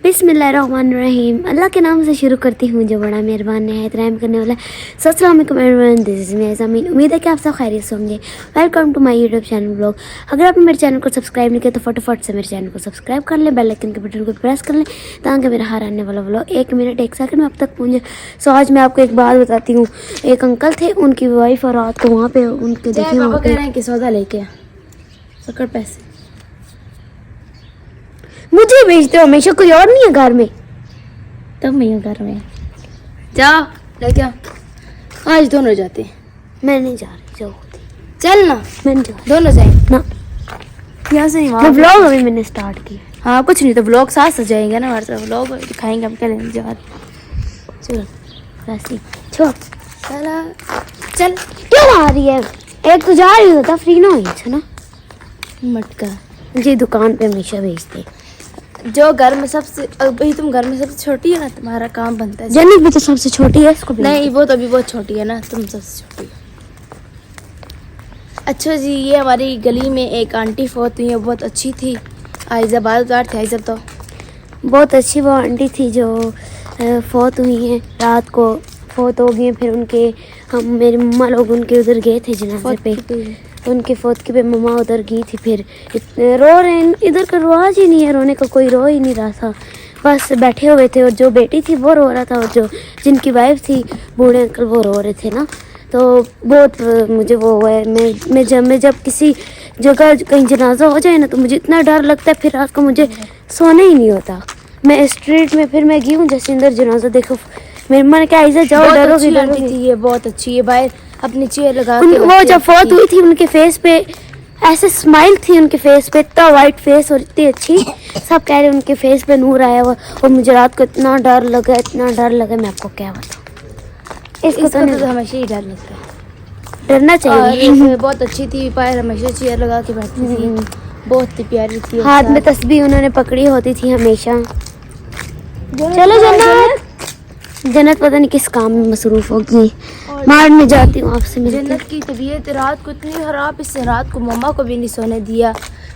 बिस्मिल्लाहिर्रहमानिर्रहीम। अल्लाह के नाम से शुरू करती हूँ जो बड़ा मेहरबान नहायत रहम करने वाला है। अस्सलाम वालेकुम एवरीवन, दिस इज़ मी ज़मीन। उम्मीद है कि आप सब खैरियत से होंगे। Welcome to my YouTube channel blog. अगर आपने मेरे चैनल को सब्सक्राइब नहीं किया तो फटाफट से मेरे चैनल को सब्सक्राइब कर लें, बेल आइकन के बटन को प्रेस कर लें ताकि मेरा हर आने वाला ब्लॉग 1 मिनट 1 सेकंड में आप तक पहुँचे। सो आज मैं आपको एक बात बताती हूँ। एक अंकल थे, उनकी वाइफ और रात को वहाँ पे उनके देखिए पापा कह रहे हैं कि सौदा लेके आ, सकड़ पैसे मुझे भेजते हो हमेशा, कोई और नहीं है घर में। तब मैं घर में जाओ लेके आ। आज दोनों जाते हैं। मैं नहीं जा रही, जाओ चल ना, मैं नहीं जा रही दोनों जाएंगे ना। यहाँ से मैं व्लॉग अभी मैंने स्टार्ट किया। हाँ कुछ नहीं तो व्लॉग साथ सजाएंगे ना, हमारे साथ व्लॉग दिखाएंगे हम क्या लेने जा रहे हैं। चलो वैसे छोड़ चला चल। क्यों आ रही है? एक तो जा रही होता फ्री ना हुई था ना। मटका जी दुकान पे हमेशा भेजते। जो घर में सबसे अभी तुम घर में सबसे छोटी है ना, तुम्हारा काम बनता है। जन्नत भी तो सबसे छोटी है, इसको भी नहीं वो तो अभी बहुत छोटी है ना, तुम सबसे छोटी हो। अच्छा जी, ये हमारी गली में एक आंटी फोत हुई है, बहुत अच्छी थी। आयजा बालगार थे, आयजा तो बहुत अच्छी वो आंटी थी जो फौत हुई हैं, रात को फौत हो गई हैं। फिर उनके हम मेरी मम्मा लोग उनके उधर गए थे जनाजे पे, उनके फौतगी पे मम्मा उधर गई थी। फिर इतने रो रहे हैं, इधर का रिवाज ही नहीं है रोने का, कोई रो ही नहीं रहा था, बस बैठे हुए थे। और जो बेटी थी वो रो रहा था, और जो जिनकी वाइफ थी बूढ़े अंकल वो रो रहे थे ना। तो बहुत मुझे वो है, मैं जब किसी जगह कहीं जनाजा हो जाए ना तो मुझे इतना डर लगता है, फिर रात को मुझे सोना ही नहीं होता। मैं स्ट्रीट में फिर मैं गई हूँ जैसे अंदर जनाजा देखो, मेरी मन क्या ऐसा जाओ डरोगी आंटी थी ये, बहुत अच्छी है। बाहर अपनी चेयर लगा के वो जब फौत हुई थी उनके फेस पे ऐसे स्माइल थी, उनके फेस पे इतना वाइट फेस और इतनी अच्छी, सब कह रहे उनके फेस पे नूर आया हुआ। और मुझे रात को इतना डर लगा, इतना डर लगा, मैं आपको क्या बताऊँ। इसको तो हमेशा ही डर लगता है, डरना चाहिए। और बहुत अच्छी थी, पैर हमेशा चेयर लगा के बैठती थी, बहुत ही प्यारी थी। हाथ में तस्बीह उन्होंने पकड़ी होती थी हमेशा। चलो जन्नत, जन्नत पता नहीं किस काम में मसरूफ होगी। मार में जाती हूँ आपसे मिलते। जन्नत की तबीयत रात को इतनी खराब, इससे रात को मम्मा को भी नहीं सोने दिया,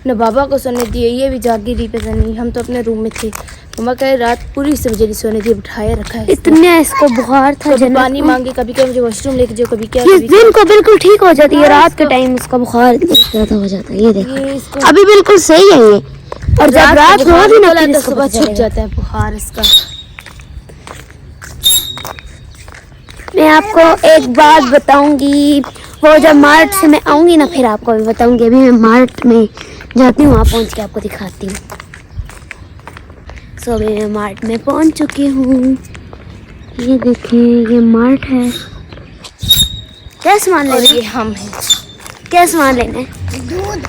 न बाबा को सोने दिया, ये भी जागी रही पता नहीं। हम तो अपने रूम में थे, मम्मा कहे रात पूरी से मुझे नहीं सोने दिया, बिठाए रखा है। इतना इसको बुखार था, कभी पानी मांगे, कभी क्या मुझे वॉशरूम लेके जाओ, कभी क्या, इस दिन को बिल्कुल ठीक हो जाती है, रात के टाइम उसका बुखार ज्यादा हो जाता है। ये देखो अभी बिल्कुल सही है ये, और जब रात हो भी ना तो सुबह छूट जाता है बुखार इसका। मैं आपको एक बात बताऊंगी, वो जब मार्ट से मैं आऊंगी ना फिर आपको भी बताऊंगी। अभी मैं मार्ट में जाती हूँ, वहाँ पहुँच के आपको दिखाती हूँ। सो अभी मैं मार्ट में पहुँच चुकी हूँ। ये देखिए ये मार्ट है। क्या सामान लेना है? हम हैं, क्या सामान लेना है? दूध,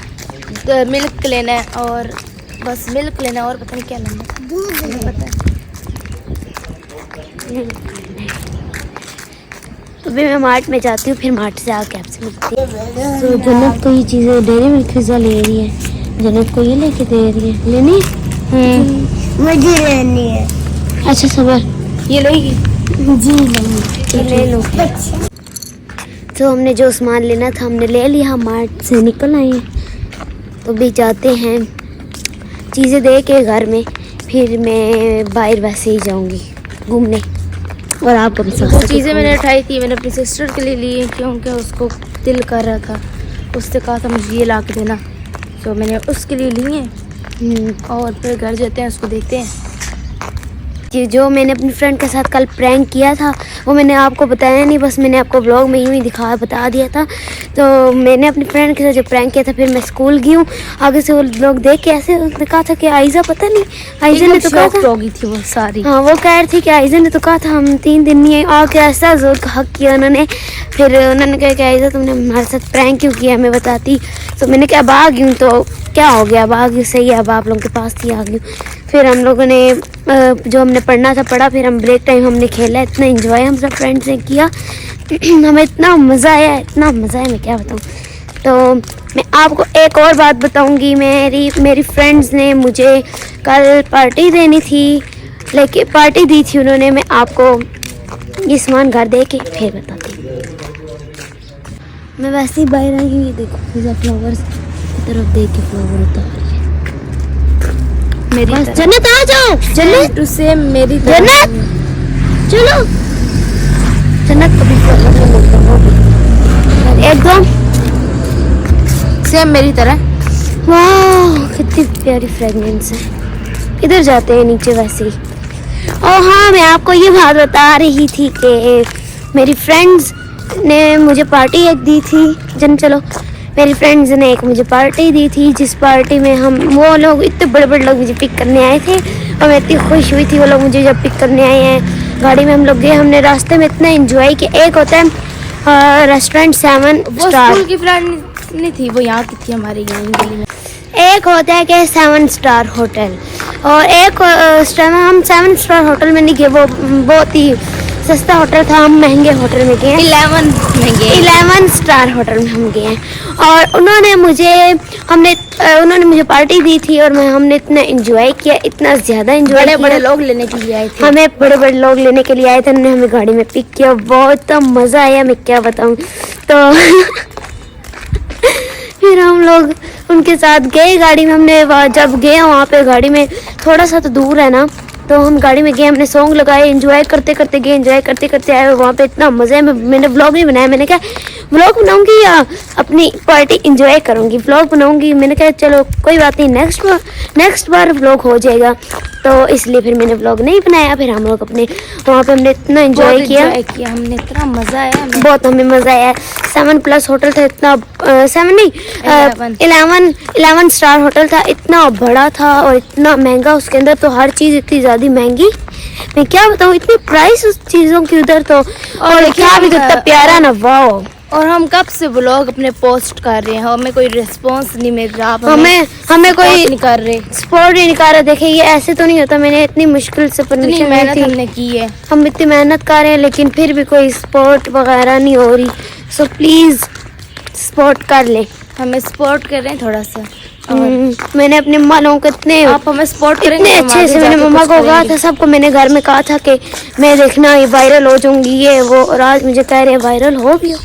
मिल्क लेना है, और बस मिल्क लेना है, और पता नहीं क्या लेना है, दूध पता है। तो अभी मैं मार्ट में जाती हूँ, फिर मार्ट से आके आपसे मिलती हूँ। तो जन्नत को ये चीज़ें डेयरी मिल्क पिज़्ज़ा ले रही है, जन्नत को ये लेके दे रही है। लेनी मुझे लेनी है। अच्छा सबर, ये लेगी जी नहीं ले लो। तो हमने जो सामान लेना था हमने ले लिया, हम मार्ट से निकल आए हैं। तो भी जाते हैं चीज़ें दे के घर में, फिर मैं बाहर वैसे ही जाऊँगी घूमने। और आपको भी वो चीज़ें मैंने उठाई थी, मैंने अपनी सिस्टर के लिए ली, क्योंकि उसको दिल कर रहा था, उससे कहा था मुझे ये ला के देना, तो मैंने उसके लिए ली हैं। और फिर घर जाते हैं, उसको देखते हैं। कि जो मैंने अपनी फ्रेंड के साथ कल प्रैंक किया था वो मैंने आपको बताया नहीं, बस मैंने आपको व्लॉग में यूँ ही बता दिया था। तो मैंने अपनी फ्रेंड के साथ जो प्रैंक किया था, फिर मैं स्कूल गई हूँ, आगे से वो लोग देख के ऐसे उसने कहा था कि आयजा पता नहीं, आयजा ने तो कहा था थी वो सारी, हाँ वो कह रही थी कि आयजा ने तो कहा था हम 3 दिन नहीं आए, आके ऐसा जोर का हक किया उन्होंने। फिर उन्होंने कहा कि आयजा तुमने हमारे साथ प्रैंक क्यों किया, हमें बताती। तो मैंने कहा अब आ गई हूँ तो क्या हो गया, अब आ गई सही है, अब आप लोगों के पास ही आ गई। फिर हम लोगों ने जो हमने पढ़ना था पढ़ा, फिर हम ब्रेक टाइम हमने खेला, इतना एंजॉय हम सब फ्रेंड्स ने किया। हमें इतना मज़ा आया, इतना मज़ा आया मैं क्या बताऊँ। तो मैं आपको एक और बात बताऊँगी, मेरी फ्रेंड्स ने मुझे कल पार्टी देनी थी, लेकिन पार्टी दी थी उन्होंने। मैं आपको ये सामान घर दे के फिर बताती हूँ। मैं वैसे ही बाहर आई हूँ, ये देखो फिजा फ्लावर्स की तरफ देख के फ्लावर उतार रही है। मेरी बस तरह। जन्नत आ जाओ, जन्नत टू सेम मेरी तरह। जन्नत चलो, जन्नत कभी एकदम सेम मेरी तरह। वाह कितनी प्यारी फ्रेगनेंस है। इधर जाते हैं नीचे वैसे ही। और हाँ, मैं आपको ये बात बता रही थी कि मेरी फ्रेंड्स ने मुझे पार्टी एक दी थी। चलो, मेरी फ्रेंड्स ने एक मुझे पार्टी दी थी, जिस पार्टी में वो लोग इतने बड़े बड़े लोग मुझे पिक करने आए थे और मैं इतनी खुश हुई थी वो लोग मुझे जब पिक करने आए हैं। गाड़ी में हम लोग गए, हमने रास्ते में इतना एंजॉय किया। एक होता है रेस्टोरेंट 7 वो स्टार, स्कूल की फ्रेंड नहीं थी, वो यहाँ की थी हमारे यहाँ गली में। एक होता है कि 7 स्टार होटल, और एक हम 7 स्टार होटल में नहीं गए, वो बहुत ही सस्ता होटल था, हम महंगे होटल में गए। 11 में गए। 11 स्टार होटल में हम गए हैं। और उन्होंने मुझे पार्टी दी थी और हमने इतना एंजॉय किया, इतना ज़्यादा एंजॉय किया। बड़े बड़े लोग लेने के लिए आए थे। हमें बड़े बड़े लोग लेने के लिए आए थे, उन्होंने हमें गाड़ी में पिक किया, बहुत मज़ा आया, मैं क्या बताऊँ। तो फिर हम लोग उनके साथ गए गाड़ी में। हमने जब गए वहाँ पे गाड़ी में, थोड़ा सा तो दूर है ना, तो हम गाड़ी में गए, हमने सॉन्ग लगाए, एंजॉय करते करते गए, एंजॉय करते करते आए। वहाँ पे इतना मज़ा है। मैंने व्लॉग नहीं बनाया, मैंने कहा व्लॉग बनाऊंगी या अपनी पार्टी एंजॉय करूंगी, व्लॉग बनाऊंगी। मैंने कहा चलो कोई बात नहीं, नेक्स्ट बार व्लॉग हो जाएगा, तो इसलिए फिर मैंने व्लॉग नहीं बनाया। फिर हम लोग अपने वहाँ पे हमने इतना एंजॉय किया, हमने इतना मज़ा आया, बहुत हमें मज़ा आया। 7+ होटल था, इतना 7 नहीं 11 स्टार होटल था, इतना बड़ा था और इतना महंगा। उसके अंदर तो हर चीज़ इतनी ज़्यादा महंगी, मैं क्या बताऊँ, इतनी प्राइस उस चीज़ों की उधर तो। और क्या भी इतना प्यारा ना, वाओ। और हम कब से व्लॉग अपने पोस्ट कर रहे हैं, हमें कोई रिस्पांस नहीं मिल रहा। आप हमें कोई नहीं कर रहे, सपोर्ट नहीं कर रहा। देखिए ये ऐसे तो नहीं होता, मैंने इतनी मुश्किल से परमिशन ली मेहनत थी, हमने की है। हम इतनी मेहनत कर रहे हैं, लेकिन फिर भी कोई सपोर्ट वगैरह नहीं हो रही। सो प्लीज़ सपोर्ट कर ले, हमें सपोर्ट कर रहे हैं थोड़ा सा। मैंने अपने मम्मा लोगों को इतने आप हमें सपोर्ट करेंगे, इतने अच्छे से, मैंने मम्मा को कहा था, सबको मैंने घर में कहा था कि मैं देखना ये वायरल हो जाऊंगी ये वो, और आज मुझे कह रहे हैं वायरल हो भी हो।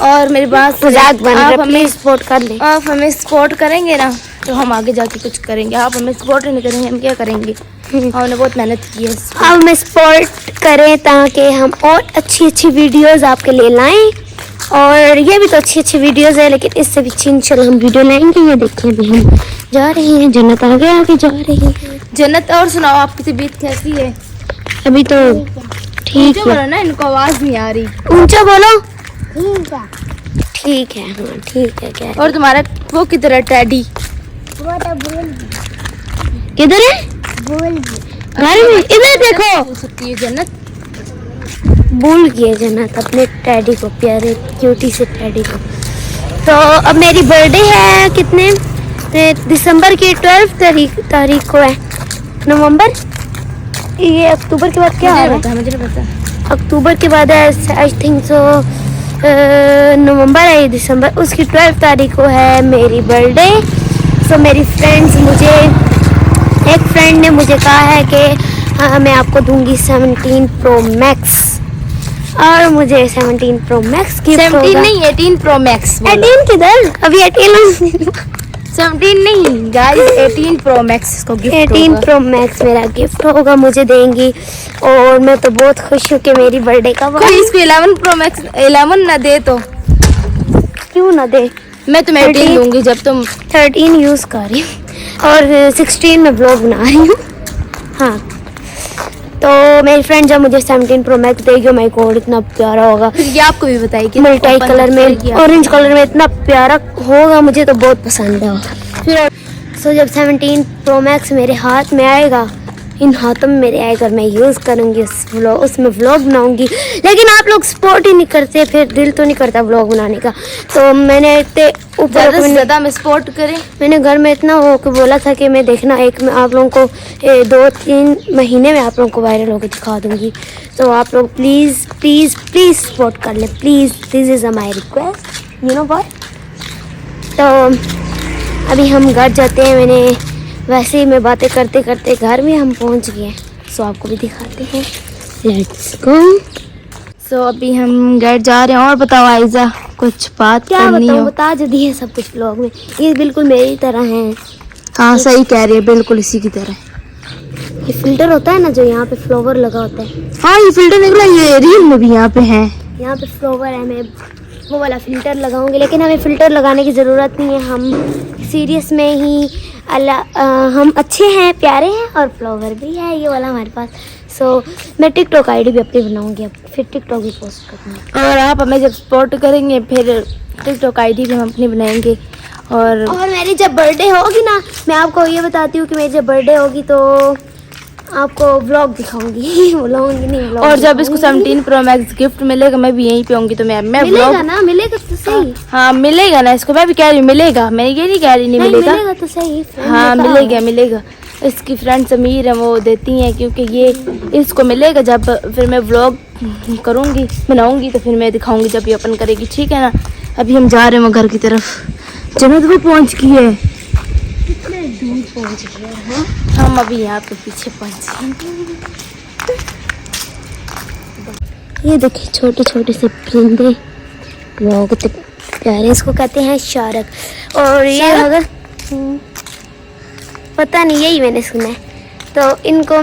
और मेरी बात मजाक बन रहा है, प्लीज सपोर्ट कर ले। आप हमें सपोर्ट करेंगे ना तो हम आगे जाके कुछ करेंगे। आप हमें सपोर्ट नहीं करेंगे, हम क्या करेंगे। हमने बहुत मेहनत की है। आप हमें सपोर्ट करें ताकि हम और अच्छी अच्छी वीडियोस आपके लिए लाएं। और ये भी तो अच्छी अच्छी वीडियोस है, लेकिन इससे भी अच्छी इंशाल्लाह हम वीडियो लाएंगे। ये देखिए अभी हम जा रहे हैं, जन्नत आगे आगे जा रही है। जन्नत, और सुनाओ आपकी तबीयत कैसी है? अभी तो ठीक है। बोलो ना, इनको आवाज नहीं आ रही। ऊंचा बोलो। ठीक है, हाँ ठीक है। क्या और तुम्हारा वो किधर है टेडी? किधर है? घर में। इधर देखो। हो सकती है जन्नत। भूल गए जन्नत अपने टैडी को, प्यारे क्यूटी से टैडी को। तो अब मेरी बर्थडे है कितने दिसंबर की 12 तारीख को है। नवंबर, ये अक्टूबर के बाद क्या है? मुझे नहीं पता। अक्टूबर के बाद है आई थिंक सो, नवंबर है ये दिसंबर, उसकी 12 तारीख को है मेरी बर्थडे। सो मेरी फ्रेंड्स एक फ्रेंड ने मुझे कहा है कि मैं आपको दूंगी 17 प्रो मैक्स, और मुझे 17 प्रो मैक्स गिफ्ट होगा। 17 नहीं, 18 प्रो मैक्स। 18 किधर, अभी 18 17 नहीं गाइस, 18 प्रो मैक्स को गिफ्ट 18 होगा। प्रो मैक्स मेरा गिफ्ट होगा, मुझे देंगी। और मैं तो बहुत खुश हूँ कि मेरी बर्थडे का कोई इसको 11 प्रो मैक्स 11 ना दे तो क्यों ना दे। मैं तुम्हें 18 दूंगी जब तुम 13 यूज़ कर रही हूँ और 16 में ब्लॉग बना रही हूँ। हाँ, तो मेरी फ्रेंड जब मुझे 17 प्रो मैक्स देगी, माय गॉड इतना प्यारा होगा। ये आपको भी बताइए, मल्टी कलर में, ऑरेंज कलर में, इतना प्यारा होगा, मुझे तो बहुत पसंद है। फिर सो जब 17 प्रो मैक्स मेरे हाथ में आएगा, इन हाथों में मेरे आएगा, मैं यूज़ करूँगी उसमें व्लॉग बनाऊँगी। लेकिन आप लोग सपोर्ट ही नहीं करते, फिर दिल तो नहीं करता व्लॉग बनाने का। तो मैंने इतने ऊपर ज़्यादा में सपोर्ट करें, मैंने घर में इतना हो के बोला था कि मैं देखना एक में आप लोगों को 2-3 महीने में आप लोगों को वायरल होकर दिखा दूँगी। तो आप लोग प्लीज़ प्लीज़ प्लीज़ सपोर्ट कर लें, please, this is my request, you know what. तो अभी हम घर जाते हैं। मैंने वैसे ही मैं बातें करते करते घर में हम पहुंच गए, सो आपको भी दिखाते हैं, लेट्स गो। सो अभी हम घर जा रहे हैं। और बताओ आयजा, कुछ बात क्या करनी बताऊँ, हो? बता जो दी है सब कुछ ब्लॉग में, ये बिल्कुल मेरी तरह हैं। हाँ सही कह रही है, बिल्कुल इसी की तरह। ये फिल्टर होता है ना जो यहाँ पे फ्लावर लगा होता है, हाँ ये फिल्टर निकला, ये रियल में भी यहाँ पे है। यहाँ पे फ्लावर है, मैं वो वाला फ़िल्टर लगाऊंगी, लेकिन हमें फ़िल्टर लगाने की ज़रूरत नहीं है। हम सीरियस में ही हम अच्छे हैं, प्यारे हैं और फ्लावर भी है ये वाला हमारे पास। सो मैं टिकटॉक आईडी भी अपनी बनाऊंगी, अब फिर टिकटॉक भी पोस्ट करूँगी। और आप हमें जब सपोर्ट करेंगे फिर टिकटॉक आईडी भी हम अपनी बनाएंगे। और मेरी जब बर्थडे होगी ना, मैं आपको ये बताती हूँ कि मेरी जब बर्थडे होगी तो आपको व्लॉग दिखाऊंगी। व्लॉग नहीं, व्लॉग। और जब इसको 17 Pro Max गिफ्ट मिलेगा, मैं भी यहीं पे होंगी, तो मैं मिलेगा व्लॉग। ना, मिलेगा तो सही। हाँ मिलेगा ना, इसको मैं भी कह रही हूँ मिलेगा, मैं ये नहीं कह रही नहीं मिलेगा। मिलेगा तो सही। हाँ मिलेगा मिलेगा। इसकी फ्रेंड्स अमीर है, वो देती हैं, क्योंकि ये इसको मिलेगा जब फिर मैं व्लॉग करूँगी, बनाऊँगी, तो फिर मैं दिखाऊँगी जब ये ओपन करेगी, ठीक है ना। अभी हम जा रहे हैं घर की तरफ। जन्नत वो पहुँच गई है, कितने दूर पहुँच गए हैं हम अभी यहाँ पे पीछे पहुँचे। ये देखिए छोटे छोटे से परिंदे, वाह कितने प्यारे, इसको कहते हैं शारक। और ये अगर पता नहीं, यही मैंने सुना है। तो इनको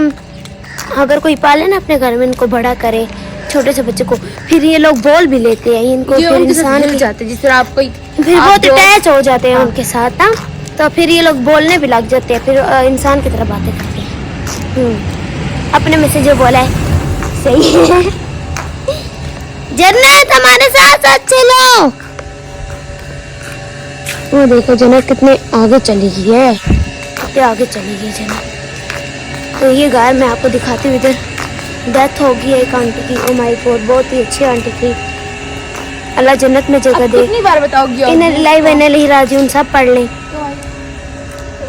अगर कोई पाले ना अपने घर में, इनको बड़ा करे छोटे से बच्चे को, फिर ये लोग बोल भी लेते हैं इनको, फिर इंसान मिल जाते जिस तरह आपको फिर बहुत अटैच हो जाते हैं उनके साथ ना, तो फिर ये लोग बोलने भी लग जाते हैं, फिर इंसान की तरह बातें करते हैं। अपने में से जो बोला है सही है। जन्नत हमारे साथ साथ चलो। वो देखो जन्नत कितने आगे चली गई है, कितने आगे चली गई जन्नत। तो ये गाय मैं आपको दिखाती हूँ, इधर डेथ हो गई है एक आंटी की। ओ माय गॉड, बहुत ही अच्छी आंटी थी, अल्लाह जन्नत में जगह दे। कितनी बार बताओगी? इन्हें लिलाई वैने ही राजून सब पढ़ लें।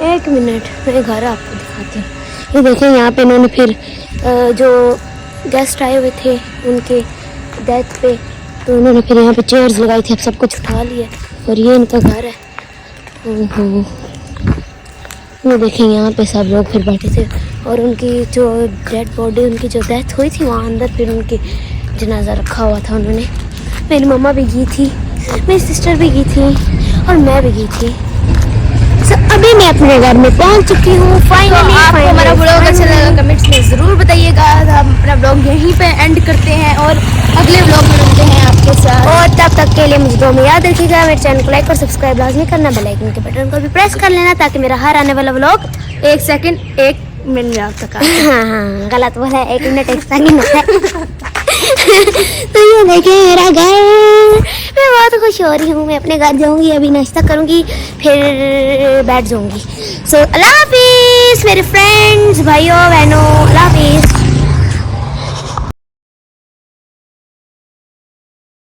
एक मिनट, मैं घर आपको दिखाती हूँ। ये देखें यहाँ पे इन्होंने फिर जो गेस्ट आए हुए थे उनके डेथ पे, तो उन्होंने फिर यहाँ पे चेयर्स लगाई थी, अब सब कुछ उठा लिया। और ये इनका घर है। ओहो, ये देखें यहाँ पे सब लोग फिर बैठे थे, और उनकी जो डेड बॉडी, उनकी जो डेथ हुई थी वहाँ अंदर फिर उनकी जनाजा रखा हुआ था उन्होंने। मेरी मम्मा भी गई थी, मेरी सिस्टर भी गई थी और मैं भी गई थी। अभी मैं अपने घर में पहुंच चुकी हूँ फाइनली। आपको हमारा ब्लॉग अच्छा लगा कमेंट्स में ज़रूर बताइएगा। हम अपना ब्लॉग यहीं पे एंड करते हैं और अगले ब्लॉग में मिलते हैं आपके साथ। और तब तक के लिए मुझे दो में याद रखिएगा, मेरे चैनल को लाइक और सब्सक्राइब लाजमी करना, बेल आइकन के बटन को भी प्रेस कर लेना, ताकि मेरा हर आने वाला ब्लॉग 1 सेकंड 1 मिनट आप तक हाँ गलत बोला, 1 मिनट 1 सेकंड है। तो ये देखिए मेरा घर, मैं बहुत खुश हो रही हूँ। मैं अपने घर जाऊँगी, अभी नाश्ता करूँगी, फिर बैठ जाऊँगी। सो अल्लाह हाफिज़ मेरे फ्रेंड्स, भाइयों बहनों।